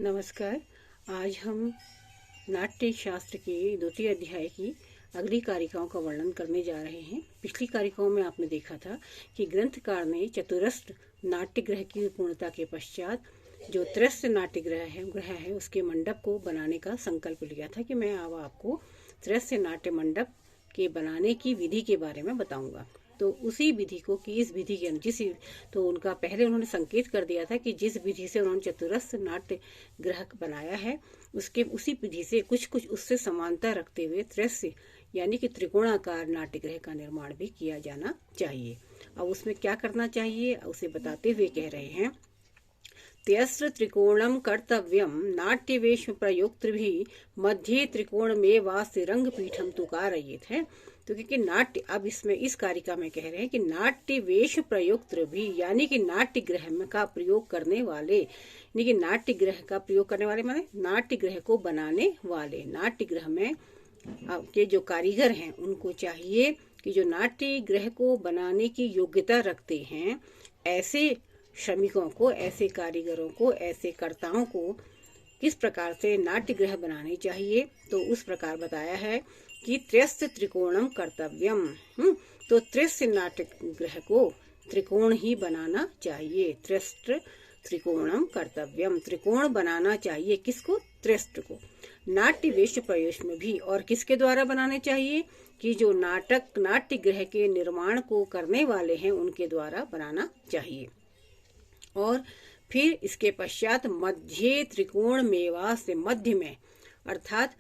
नमस्कार। आज हम नाट्य शास्त्र के द्वितीय अध्याय की अगली कारिकाओं का वर्णन करने जा रहे हैं। पिछली कारिकाओं में आपने देखा था कि ग्रंथकार ने चतुरस्र नाट्यगृह की पूर्णता के पश्चात जो त्रस्त नाट्यगृह है उसके मंडप को बनाने का संकल्प लिया था कि मैं अब आपको त्रस्त नाट्य मंडप के बनाने की विधि के बारे में बताऊंगा। तो उसी विधि को कि इस विधि के तो उनका पहले उन्होंने संकेत कर दिया था कि जिस विधि से उन्होंने चतुरस्र नाट्य गृह बनाया है उसी विधि से कुछ उससे समानता रखते हुए त्रस्य यानी कि त्रिकोणाकार नाट्यगृह का निर्माण भी किया जाना चाहिए। अब उसमें क्या करना चाहिए उसे बताते हुए कह रहे हैं, त्यस्र त्रिकोणम कर्तव्यम नाट्यवेश प्रयोक्तृभिः मध्ये त्रिकोण में वास्य रंग पीठम तुकारयेत है। तो क्योंकि नाट्य अब इसमें इस कारिका में कह रहे हैं कि नाट्य वेश प्रयुक्त भी यानी कि नाट्य गृह का प्रयोग करने वाले यानी कि नाट्य गृह का प्रयोग करने वाले माने नाट्य गृह को बनाने वाले नाट्य गृह में के जो कारीगर हैं उनको चाहिए कि जो नाट्य गृह को बनाने की योग्यता रखते हैं ऐसे श्रमिकों को, ऐसे कारीगरों को, ऐसे कर्ताओं को किस प्रकार से नाट्य गृह बनाने चाहिए। तो उस प्रकार बताया है कि त्रस्त त्रिकोणम कर्तव्यम। तो त्रस्त नाट्य गृह को त्रिकोण ही बनाना चाहिए। त्रस्त त्रिकोणम कर्तव्यम, त्रिकोण बनाना चाहिए। किसको? त्रस्त को। नाट्य वेश प्रयोश में भी और किसके द्वारा बनाने चाहिए कि जो नाट्य गृह के निर्माण को करने वाले हैं उनके द्वारा बनाना चाहिए। और फिर इसके पश्चात मध्य त्रिकोण मेवा से मध्य में अर्थात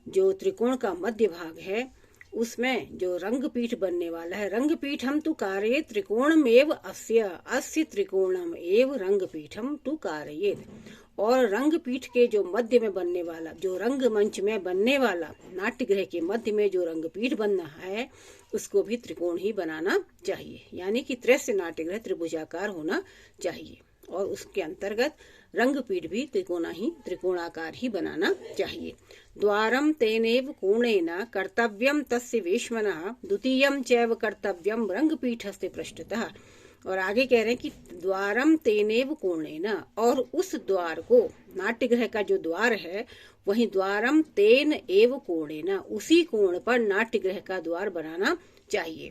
जो त्रिकोण का मध्य भाग है उसमें जो रंगपीठ बनने वाला है, रंगपीठम तु कार्ये त्रिकोणमेव अस्य त्रिकोणम एव रंगपीठम तु कारयेत। और रंगपीठ के जो मध्य में बनने वाला, जो रंगमंच में बनने वाला, नाट्यगृह के मध्य में जो रंगपीठ बनना है उसको भी त्रिकोण ही बनाना चाहिए। यानी कि त्रस्य नाट्यगृह त्रिभुजाकार होना चाहिए और उसके अंतर्गत रंगपीठ भी त्रिकोणाकार ही बनाना चाहिए। द्वारम तेनेव कोणेन कर्तव्यम तस्य वेश्मनः द्वितीयं चैव कर्तव्यम रंगपीठस्य पृष्ठतः। और आगे कह रहे हैं कि द्वारम तेनेव कोणेन, और उस द्वार को, नाट्यगृह का जो द्वार है वही द्वारम तेन एव कोणेन, उसी कोण पर नाट्यगृह का द्वार बनाना चाहिए।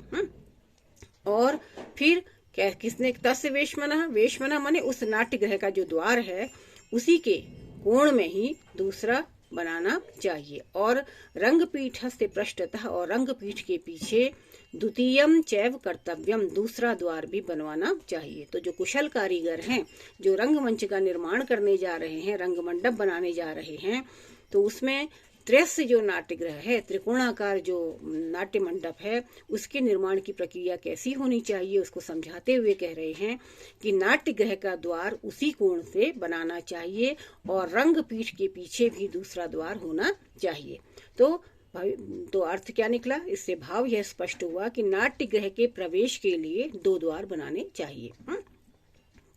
और फिर क्या किसने? तस्य वेश्मनः, वेश्मनः माने उस नाट्यगृह का जो द्वार है उसी के कोण में ही दूसरा बनाना चाहिए। और रंगपीठस्य पृष्ठतः, और रंगपीठ के पीछे द्वितीयम चैव कर्तव्यम, दूसरा द्वार भी बनवाना चाहिए। तो जो कुशल कारीगर हैं जो रंगमंच का निर्माण करने जा रहे हैं, रंगमंडप बनाने जा रहे हैं, तो उसमें त्रस्य जो नाट्यगृह है, त्रिकोणाकार जो नाट्य मंडप है उसके निर्माण की प्रक्रिया कैसी होनी चाहिए उसको समझाते हुए कह रहे हैं कि नाट्यगृह का द्वार उसी कोण से बनाना चाहिए और रंगपीठ के पीछे भी दूसरा द्वार होना चाहिए। तो अर्थ क्या निकला? इससे भाव यह स्पष्ट हुआ कि नाट्यगृह के प्रवेश के लिए 2 द्वार बनाने चाहिए।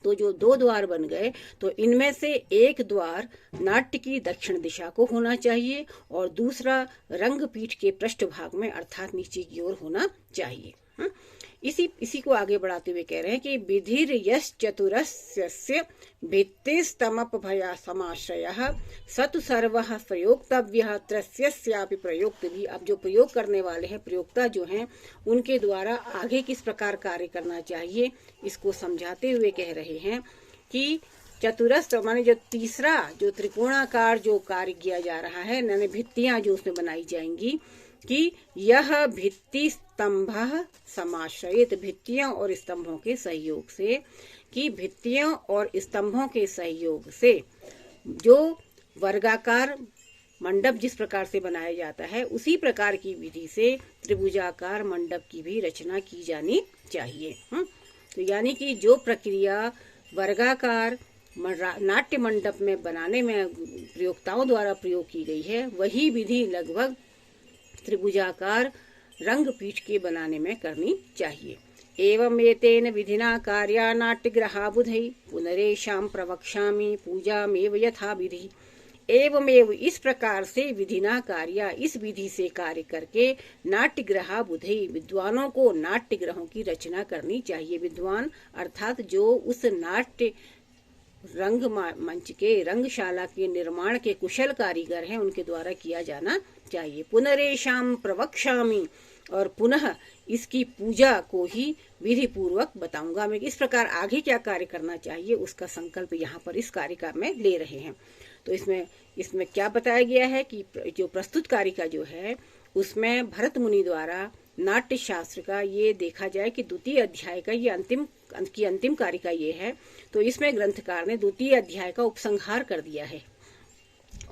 तो जो 2 द्वार बन गए तो इनमें से एक द्वार नाट्य की दक्षिण दिशा को होना चाहिए और दूसरा रंगपीठ के पृष्ठभाग में अर्थात नीचे की ओर होना चाहिए। इसी को आगे बढ़ाते हुए कह रहे हैं कि विधिर यश चतुरस्य भित्तिस्तमपभया समाश्रयः सतु सर्वः प्रयोक्तव्यः त्रस्यस्यापि प्रयोक्त भी। अब जो प्रयोग करने वाले हैं, प्रयोक्ता जो हैं, उनके द्वारा आगे किस प्रकार कार्य करना चाहिए इसको समझाते हुए कह रहे हैं कि चतुरस्र माने जो तीसरा जो त्रिकोणाकार जो कार्य किया जा रहा है, यानी भित्तियां जो उसमें बनाई जाएंगी कि यह भित्ति स्तंभ समाश्रयित, भित्तियों और स्तंभों के सहयोग से, कि भित्तियों और स्तंभों के सहयोग से जो वर्गाकार मंडप जिस प्रकार से बनाया जाता है उसी प्रकार की विधि से त्रिभुजाकार मंडप की भी रचना की जानी चाहिए। तो यानी कि जो प्रक्रिया वर्गाकार नाट्य मंडप में बनाने में प्रयोक्ताओं द्वारा प्रयोग की गई है वही विधि लगभग त्रिभुजाकार रंगपीठ के बनाने में करनी चाहिए। एवं एतेन विधिना कार्या नाट्यगृहा बुधै पुनरेषां प्रवक्ष्यामि पूजामेव यथा विधि। एवमेव, इस प्रकार से विधिना कार्या, इस विधि से कार्य करके नाट्यगृहा बुधै, विद्वानों को नाट्यगृहों की रचना करनी चाहिए। विद्वान अर्थात जो उस नाट्य मंच के रंगशाला के निर्माण के कुशल कारीगर हैं, उनके द्वारा किया जाना चाहिए। पुनरेशाम प्रवक्ष्यामि, और पुनः इसकी पूजा को ही विधि पूर्वक बताऊंगा मैं। इस प्रकार आगे क्या कार्य करना चाहिए उसका संकल्प यहाँ पर इस कारिका में ले रहे हैं। तो इसमें क्या बताया गया है कि जो प्रस्तुत कारिका जो है उसमें भरत मुनि द्वारा नाट्य शास्त्र का ये देखा जाए कि द्वितीय अध्याय का ये अंतिम कारिका ये है। तो इसमें ग्रंथकार ने द्वितीय अध्याय का उपसंहार कर दिया है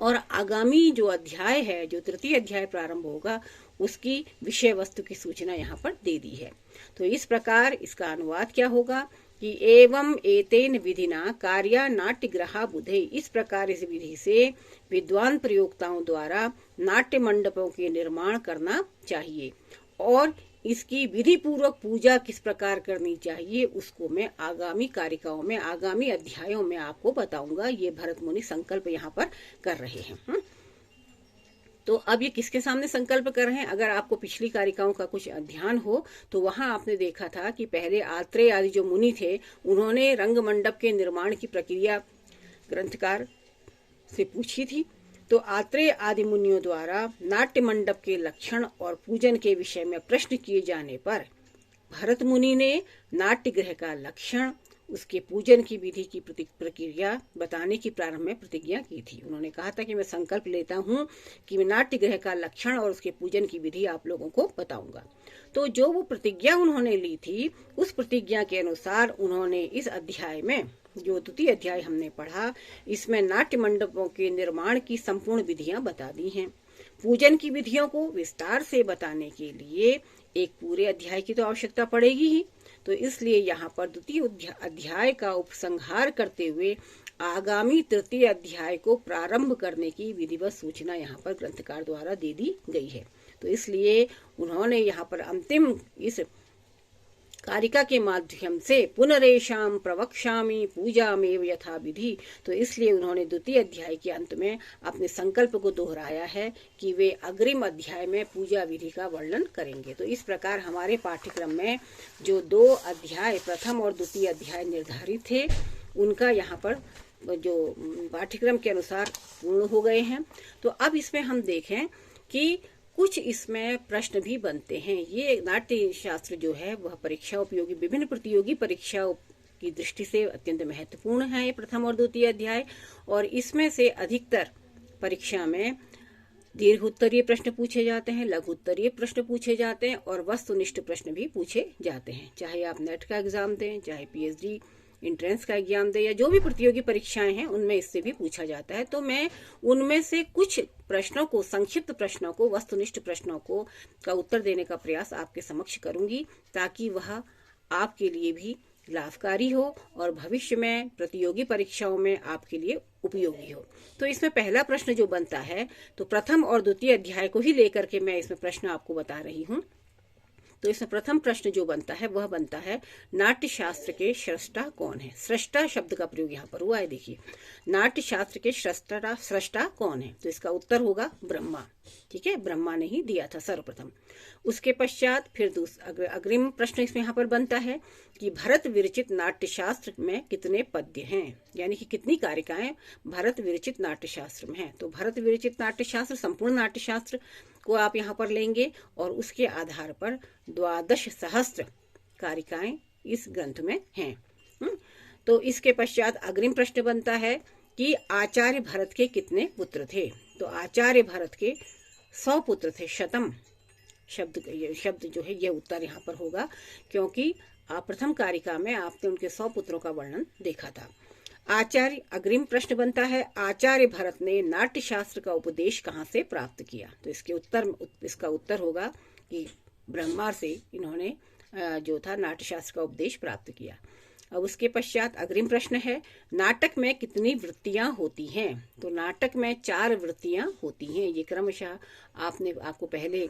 और आगामी जो अध्याय है, जो तृतीय अध्याय प्रारंभ होगा, उसकी विषय वस्तु की सूचना यहाँ पर दे दी है। तो इस प्रकार इसका अनुवाद क्या होगा कि एवं एतेन विधिना कार्या नाट्यग्रहा बुधे, इस प्रकार इस विधि से विद्वान प्रयोक्ताओं द्वारा नाट्य मंडपों के निर्माण करना चाहिए और इसकी विधि पूर्वक पूजा किस प्रकार करनी चाहिए उसको मैं आगामी कारिकाओं में, आगामी अध्यायों में आपको बताऊंगा। ये भरत मुनि संकल्प यहाँ पर कर रहे हैं। तो अब ये किसके सामने संकल्प कर रहे हैं? अगर आपको पिछली कारिकाओं का कुछ ध्यान हो तो वहां आपने देखा था कि पहले आत्रेय आदि जो मुनि थे उन्होंने रंग मंडप के निर्माण की प्रक्रिया ग्रंथकार से पूछी थी। तो आत्रेय आदि मुनियों द्वारा नाट्य मंडप के लक्षण और पूजन के विषय में प्रश्न किए जाने पर भरत मुनि ने नाट्य गृह का लक्षण, उसके पूजन की विधि की प्रक्रिया बताने की प्रारंभ में प्रतिज्ञा की थी। उन्होंने कहा था कि मैं संकल्प लेता हूँ कि मैं नाट्य गृह का लक्षण और उसके पूजन की विधि आप लोगों को बताऊंगा। तो जो वो प्रतिज्ञा उन्होंने ली थी उस प्रतिज्ञा के अनुसार उन्होंने इस अध्याय में, जो द्वितीय अध्याय हमने पढ़ा, इसमें नाट्य मंडपों के निर्माण की संपूर्ण विधियां बता दी हैं। पूजन की विधियों को विस्तार से बताने के लिए एक पूरे अध्याय की तो आवश्यकता पड़ेगी ही। तो इसलिए यहाँ पर द्वितीय अध्याय का उपसंहार करते हुए आगामी तृतीय अध्याय को प्रारंभ करने की विधिवत सूचना यहाँ पर ग्रंथकार द्वारा दे दी गई है। तो इसलिए उन्होंने यहाँ पर अंतिम इस कारिका के माध्यम से पुनरेशाम प्रवक्ष्यामि पूजामेव यथा विधि, तो इसलिए उन्होंने द्वितीय अध्याय के अंत में अपने संकल्प को दोहराया है कि वे अग्रिम अध्याय में पूजा विधि का वर्णन करेंगे। तो इस प्रकार हमारे पाठ्यक्रम में जो 2 अध्याय, प्रथम और द्वितीय अध्याय निर्धारित थे, उनका यहाँ पर जो पाठ्यक्रम के अनुसार पूर्ण हो गए हैं। तो अब इसमें हम देखें कि कुछ इसमें प्रश्न भी बनते हैं। ये नाट्य शास्त्र जो है वह परीक्षा उपयोगी, विभिन्न प्रतियोगी परीक्षाओं की दृष्टि से अत्यंत महत्वपूर्ण है ये प्रथम और द्वितीय अध्याय, और इसमें से अधिकतर परीक्षा में दीर्घ उत्तरीय प्रश्न पूछे जाते हैं, लघु उत्तरीय प्रश्न पूछे जाते हैं और वस्तुनिष्ठ प्रश्न भी पूछे जाते हैं। चाहे आप नेट का एग्जाम दें, चाहे PhD एंट्रेंस का एग्जाम दे, या जो भी प्रतियोगी परीक्षाएं हैं उनमें इससे भी पूछा जाता है। तो मैं उनमें से कुछ प्रश्नों को, संक्षिप्त प्रश्नों को, वस्तुनिष्ठ प्रश्नों को का उत्तर देने का प्रयास आपके समक्ष करूंगी ताकि वह आपके लिए भी लाभकारी हो और भविष्य में प्रतियोगी परीक्षाओं में आपके लिए उपयोगी हो। तो इसमें पहला प्रश्न जो बनता है, तो प्रथम और द्वितीय अध्याय को ही लेकर के मैं इसमें प्रश्न आपको बता रही हूँ। तो इसमें प्रथम प्रश्न जो बनता है वह बनता है नाट्य शास्त्र के स्रष्टा कौन है। स्रष्टा शब्द का प्रयोग यहाँ पर हुआ है। देखिए, नाट्य शास्त्र के स्रष्टा कौन है? तो इसका उत्तर होगा ब्रह्मा। ठीक है, ब्रह्मा ने ही दिया था सर्वप्रथम। उसके पश्चात फिर अग्रिम प्रश्न इसमें यहाँ पर बनता है कि भरत विरचित नाट्य शास्त्र में कितने पद्य हैं, यानी कि कितनी कारिकाएं भरत विरचित नाट्य शास्त्र में हैं। तो भरत विरचित नाट्य शास्त्र, संपूर्ण नाट्य शास्त्र को आप यहाँ पर लेंगे और उसके आधार पर 12,000 कारिकाएं इस ग्रंथ में हैं। तो इसके पश्चात अग्रिम प्रश्न बनता है कि आचार्य भरत के कितने पुत्र थे। तो आचार्य भरत के 100 पुत्र थे। शतम शब्द जो है यह उत्तर यहाँ पर होगा, क्योंकि प्रथम कारिका में आपने उनके 100 पुत्रों का वर्णन देखा था। अग्रिम प्रश्न बनता है, आचार्य भरत ने नाट्य शास्त्र का उपदेश कहाँ से प्राप्त किया। तो इसका उत्तर होगा कि ब्रह्मा से इन्होंने जो था नाट्य शास्त्र का उपदेश प्राप्त किया। अब उसके पश्चात अग्रिम प्रश्न है, नाटक में कितनी वृत्तियां होती हैं। तो नाटक में 4 वृत्तियां होती हैं। ये क्रमशः आपको पहले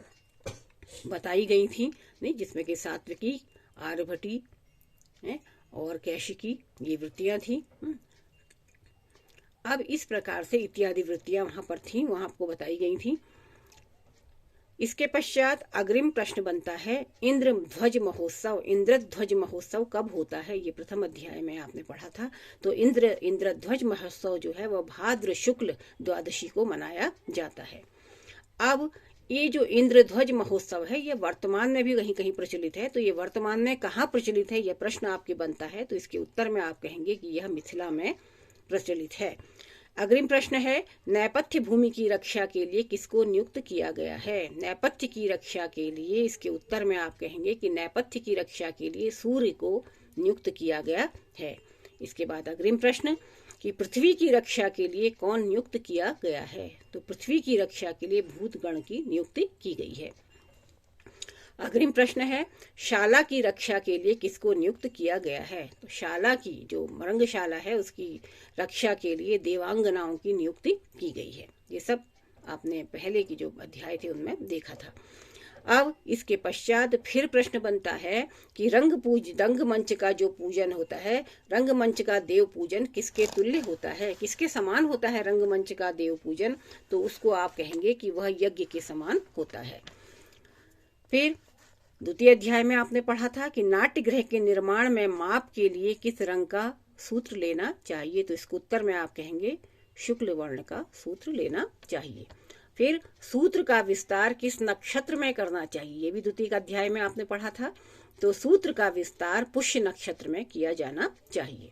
बताई गई थी, नहीं, जिसमें कि सात्विकी, आर्यभटी और कैशिकी ये वृत्तियां थी। अब इस प्रकार से इत्यादि वृत्तियां वहां पर थी, वहां आपको बताई गई थी। इसके पश्चात अग्रिम प्रश्न बनता है इंद्रध्वज महोत्सव। इंद्रध्वज महोत्सव कब होता है, ये प्रथम अध्याय में आपने पढ़ा था। तो इंद्रध्वज महोत्सव जो है वह भाद्र शुक्ल द्वादशी को मनाया जाता है। अब ये जो इंद्रध्वज महोत्सव है ये वर्तमान में भी कहीं कहीं प्रचलित है। तो ये वर्तमान में कहाँ प्रचलित है, यह प्रश्न आपके बनता है। तो इसके उत्तर में आप कहेंगे कि यह मिथिला में प्रचलित है। अग्रिम प्रश्न है नेपथ्य भूमि की रक्षा के लिए किसको नियुक्त किया गया है। नेपथ्य की रक्षा के लिए, इसके उत्तर में आप कहेंगे कि नेपथ्य की रक्षा के लिए सूर्य को नियुक्त किया गया है। इसके बाद अग्रिम प्रश्न कि पृथ्वी की रक्षा के लिए कौन नियुक्त किया गया है। तो पृथ्वी की रक्षा के लिए भूतगण की नियुक्ति की गई है। अग्रिम प्रश्न है शाला की रक्षा के लिए किसको नियुक्त किया गया है। तो शाला की जो मरंगशाला है उसकी रक्षा के लिए देवांगनाओं की नियुक्ति की गई है। ये सब आपने पहले की जो अध्याय थे उनमें देखा था। अब इसके पश्चात फिर प्रश्न बनता है कि रंगमंच का जो पूजन होता है, रंगमंच का देव पूजन किसके तुल्य होता है, किसके समान होता है रंगमंच का देव पूजन। तो उसको आप कहेंगे कि वह यज्ञ के समान होता है। फिर द्वितीय अध्याय में आपने पढ़ा था कि नाट्य गृह के निर्माण में माप के लिए किस रंग का सूत्र लेना चाहिए। तो इसके उत्तर में आप कहेंगे शुक्ल वर्ण का सूत्र लेना चाहिए। फिर सूत्र का विस्तार किस नक्षत्र में करना चाहिए, ये भी द्वितीय अध्याय में आपने पढ़ा था। तो सूत्र का विस्तार पुष्य नक्षत्र में किया जाना चाहिए।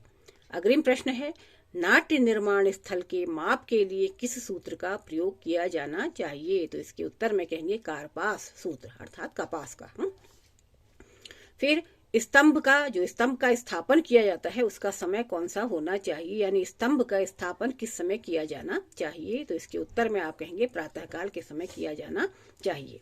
अग्रिम प्रश्न है नाट्य निर्माण स्थल के माप के लिए किस सूत्र का प्रयोग किया जाना चाहिए। तो इसके उत्तर में कहेंगे कार्पास सूत्र अर्थात कपास का। फिर स्तंभ का स्थापन किया जाता है उसका समय कौन सा होना चाहिए, यानी स्तंभ का स्थापन किस समय किया जाना चाहिए। तो इसके उत्तर में आप कहेंगे प्रातःकाल के समय किया जाना चाहिए।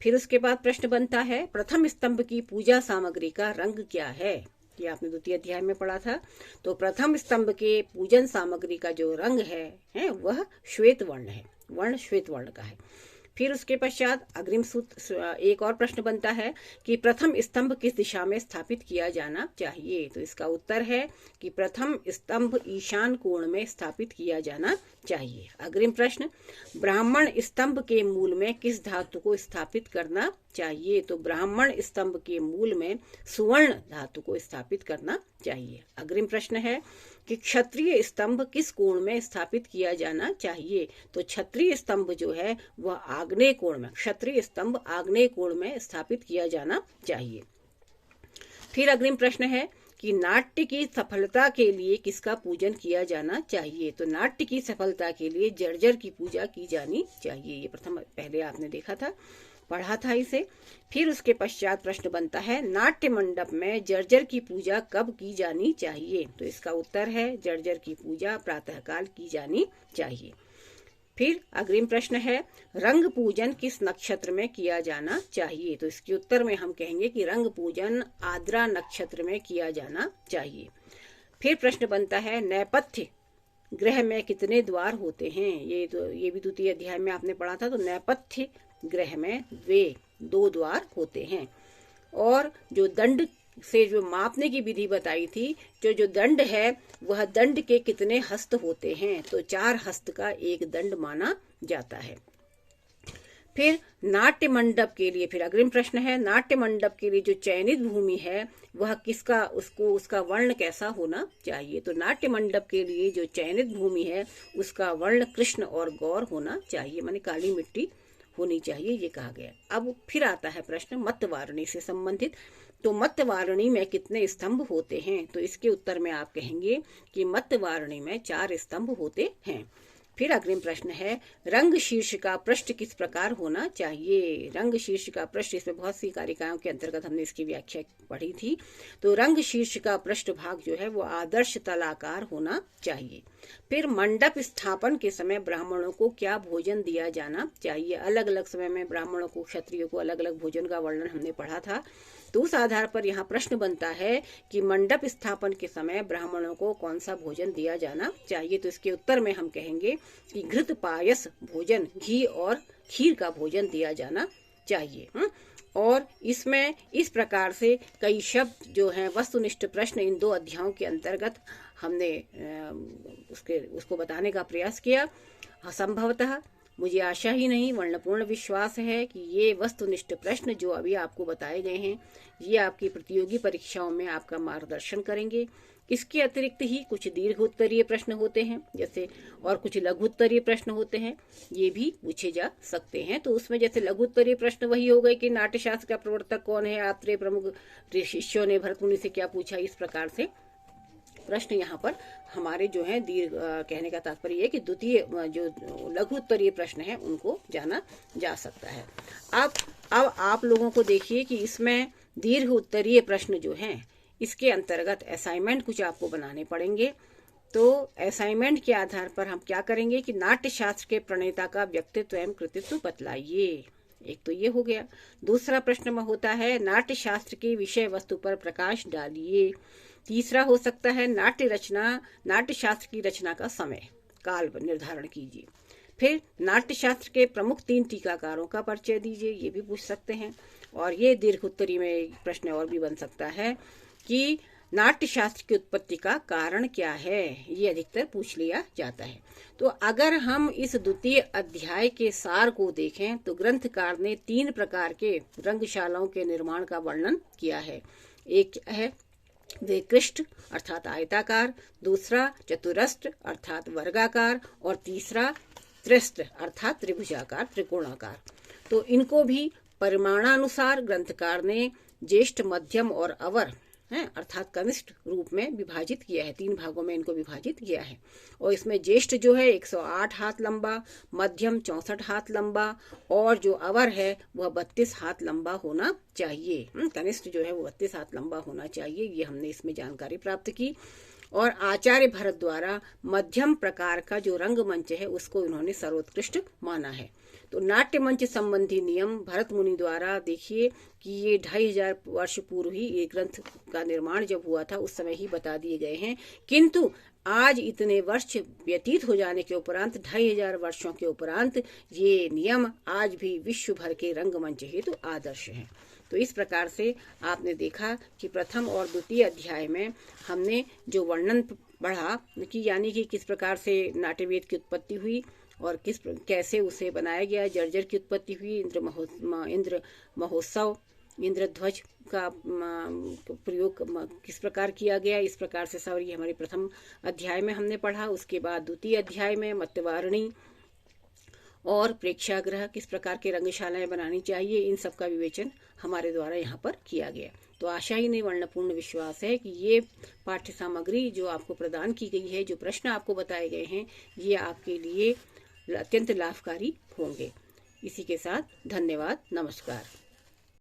फिर उसके बाद प्रश्न बनता है प्रथम स्तंभ की पूजा सामग्री का रंग क्या है। ये आपने द्वितीय अध्याय में पढ़ा था। तो प्रथम स्तंभ के पूजन सामग्री का जो रंग है वह श्वेत वर्ण है, वर्ण श्वेत वर्ण का है। फिर उसके पश्चात अग्रिम सूत्र एक और प्रश्न बनता है कि प्रथम स्तंभ किस दिशा में स्थापित किया जाना चाहिए। तो इसका उत्तर है कि प्रथम स्तंभ ईशान कोण में स्थापित किया जाना चाहिए। अग्रिम प्रश्न ब्राह्मण स्तंभ के मूल में किस धातु को स्थापित करना चाहिए। तो ब्राह्मण स्तंभ के मूल में सुवर्ण धातु को स्थापित करना चाहिए। अग्रिम प्रश्न है कि क्षत्रिय स्तंभ किस कोण में स्थापित किया जाना चाहिए। तो क्षत्रिय स्तंभ जो है वह आग्नेय कोण में, क्षत्रिय स्तंभ आग्नेय कोण में स्थापित किया जाना चाहिए। फिर अग्रिम प्रश्न है कि नाट्य की सफलता के लिए किसका पूजन किया जाना चाहिए। तो नाट्य की सफलता के लिए जर्जर की पूजा की जानी चाहिए। ये प्रथम पहले आपने देखा था, पढ़ा था इसे। फिर उसके पश्चात प्रश्न बनता है नाट्य मंडप में जर्जर की पूजा कब की जानी चाहिए। तो इसका उत्तर है जर्जर की पूजा प्रातःकाल की जानी चाहिए। फिर अग्रिम प्रश्न है रंग पूजन किस नक्षत्र में किया जाना चाहिए। तो इसके उत्तर में हम कहेंगे कि रंग पूजन आद्रा नक्षत्र में किया जाना चाहिए। फिर प्रश्न बनता है नेपथ्य ग्रह में कितने द्वार होते हैं। ये भी द्वितीय अध्याय में आपने पढ़ा था। तो नेपथ्य ग्रह में वे 2 द्वार होते हैं। और जो दंड से जो मापने की विधि बताई थी, जो दंड है वह दंड के कितने हस्त होते हैं। तो 4 हस्त का एक दंड माना जाता है। फिर नाट्य मंडप के लिए फिर अग्रिम प्रश्न है नाट्य मंडप के लिए जो चयनित भूमि है वह किसका, उसका वर्ण कैसा होना चाहिए। तो नाट्य मंडप के लिए जो चयनित भूमि है उसका वर्ण कृष्ण और गौर होना चाहिए, माने काली मिट्टी होनी चाहिए, ये कहा गया। अब फिर आता है प्रश्न मतवारणी से संबंधित। तो मतवारणी में कितने स्तंभ होते हैं। तो इसके उत्तर में आप कहेंगे कि मतवारणी में 4 स्तंभ होते हैं। फिर अग्रिम प्रश्न है रंग शीर्ष का पृष्ठ किस प्रकार होना चाहिए। रंग शीर्ष का पृष्ठ, इसमें बहुत सी कारिकाओं के अंतर्गत हमने इसकी व्याख्या पढ़ी थी। तो रंग शीर्ष का पृष्ठ भाग जो है वो आदर्श तलाकार होना चाहिए। फिर मंडप स्थापन के समय ब्राह्मणों को क्या भोजन दिया जाना चाहिए। अलग अलग समय में ब्राह्मणों को, क्षत्रियों को अलग अलग भोजन का वर्णन हमने पढ़ा था। तो उस आधार पर यहाँ प्रश्न बनता है कि मंडप स्थापन के समय ब्राह्मणों को कौन सा भोजन दिया जाना चाहिए। तो इसके उत्तर में हम कहेंगे कि घृत पायस भोजन, घी और खीर का भोजन दिया जाना चाहिए। और इसमें इस प्रकार से कई शब्द जो हैं वस्तुनिष्ठ प्रश्न इन 2 अध्यायों के अंतर्गत हमने उसको बताने का प्रयास किया। संभवतः मुझे आशा ही नहीं वर्णपूर्ण विश्वास है कि ये वस्तुनिष्ठ प्रश्न जो अभी आपको बताए गए हैं ये आपकी प्रतियोगी परीक्षाओं में आपका मार्गदर्शन करेंगे। इसके अतिरिक्त ही कुछ दीर्घ उत्तरीय प्रश्न होते हैं जैसे, और कुछ लघु उत्तरीय प्रश्न होते हैं, ये भी पूछे जा सकते हैं। तो उसमें जैसे लघु उत्तरीय प्रश्न वही हो गए कि नाट्यशास्त्र का प्रवर्तक कौन है, आत्रेय प्रमुख शिष्यों ने भरत मुनि से क्या पूछा, इस प्रकार से प्रश्न यहाँ पर हमारे जो है दीर्घ कहने का तात्पर्य है कि द्वितीय जो लघु उत्तरीय प्रश्न है उनको जाना जा सकता है। अब आप लोगों को देखिए कि इसमें दीर्घ उत्तरीय प्रश्न जो हैं इसके अंतर्गत असाइनमेंट कुछ आपको बनाने पड़ेंगे। तो असाइनमेंट के आधार पर हम क्या करेंगे कि नाट्यशास्त्र के प्रणेता का व्यक्तित्व एवं कृतित्व बतलाइए। एक तो ये हो गया। दूसरा प्रश्न में होता है नाट्यशास्त्र की विषय वस्तु पर प्रकाश डालिए। तीसरा हो सकता है नाट्यशास्त्र की रचना का समय काल निर्धारण कीजिए। फिर नाट्यशास्त्र के प्रमुख 3 टीकाकारों का परिचय दीजिए, ये भी पूछ सकते हैं। और ये दीर्घ उत्तरी में एक प्रश्न और भी बन सकता है कि नाट्यशास्त्र की उत्पत्ति का कारण क्या है, ये अधिकतर पूछ लिया जाता है। तो अगर हम इस द्वितीय अध्याय के सार को देखें तो ग्रंथकार ने 3 प्रकार के रंगशालाओं के निर्माण का वर्णन किया है। एक है विकृष्ट अर्थात आयताकार, दूसरा चतुरस्र अर्थात वर्गाकार, और तीसरा त्रिस्त्र अर्थात त्रिभुजाकार त्रिकोणाकार। तो इनको भी परिमाणानुसार ग्रंथकार ने ज्येष्ठ, मध्यम और अवर अर्थात कनिष्ठ रूप में विभाजित किया है। 3 भागों में इनको विभाजित किया है। और इसमें ज्येष्ठ जो है 108 हाथ लंबा, मध्यम 64 हाथ लंबा, और जो अवर है वह 32 हाथ लंबा होना चाहिए। कनिष्ठ जो है वो 32 हाथ लंबा होना चाहिए, ये हमने इसमें जानकारी प्राप्त की। और आचार्य भरत द्वारा मध्यम प्रकार का जो रंगमंच है उसको इन्होंने सर्वोत्कृष्ट माना है। तो नाट्य मंच संबंधी नियम भरत मुनि द्वारा देखिए कि ये 2500 वर्ष पूर्व ही ये ग्रंथ का निर्माण जब हुआ था उस समय ही बता दिए गए हैं, किंतु आज इतने वर्ष व्यतीत हो जाने के उपरांत 2500 वर्षों के उपरांत ये नियम आज भी विश्व भर के रंगमंच हेतु आदर्श हैं। तो इस प्रकार से आपने देखा कि प्रथम और द्वितीय अध्याय में हमने जो वर्णन पढ़ा कि यानी कि किस प्रकार से नाट्यवेद की उत्पत्ति हुई और कैसे उसे बनाया गया, जर्जर की उत्पत्ति हुई, इंद्र महोत्सव, इंद्रध्वज का प्रयोग किस प्रकार किया गया, इस प्रकार से सब ये हमारे प्रथम अध्याय में हमने पढ़ा। उसके बाद द्वितीय अध्याय में मत्यवारणी और प्रेक्षागृह किस प्रकार के रंगशालाएं बनानी चाहिए, इन सब का विवेचन हमारे द्वारा यहाँ पर किया गया। तो आशा ही नहीं वर्णपूर्ण विश्वास है कि ये पाठ्य सामग्री जो आपको प्रदान की गई है, जो प्रश्न आपको बताए गए हैं, ये आपके लिए अत्यंत लाभकारी होंगे। इसी के साथ धन्यवाद, नमस्कार।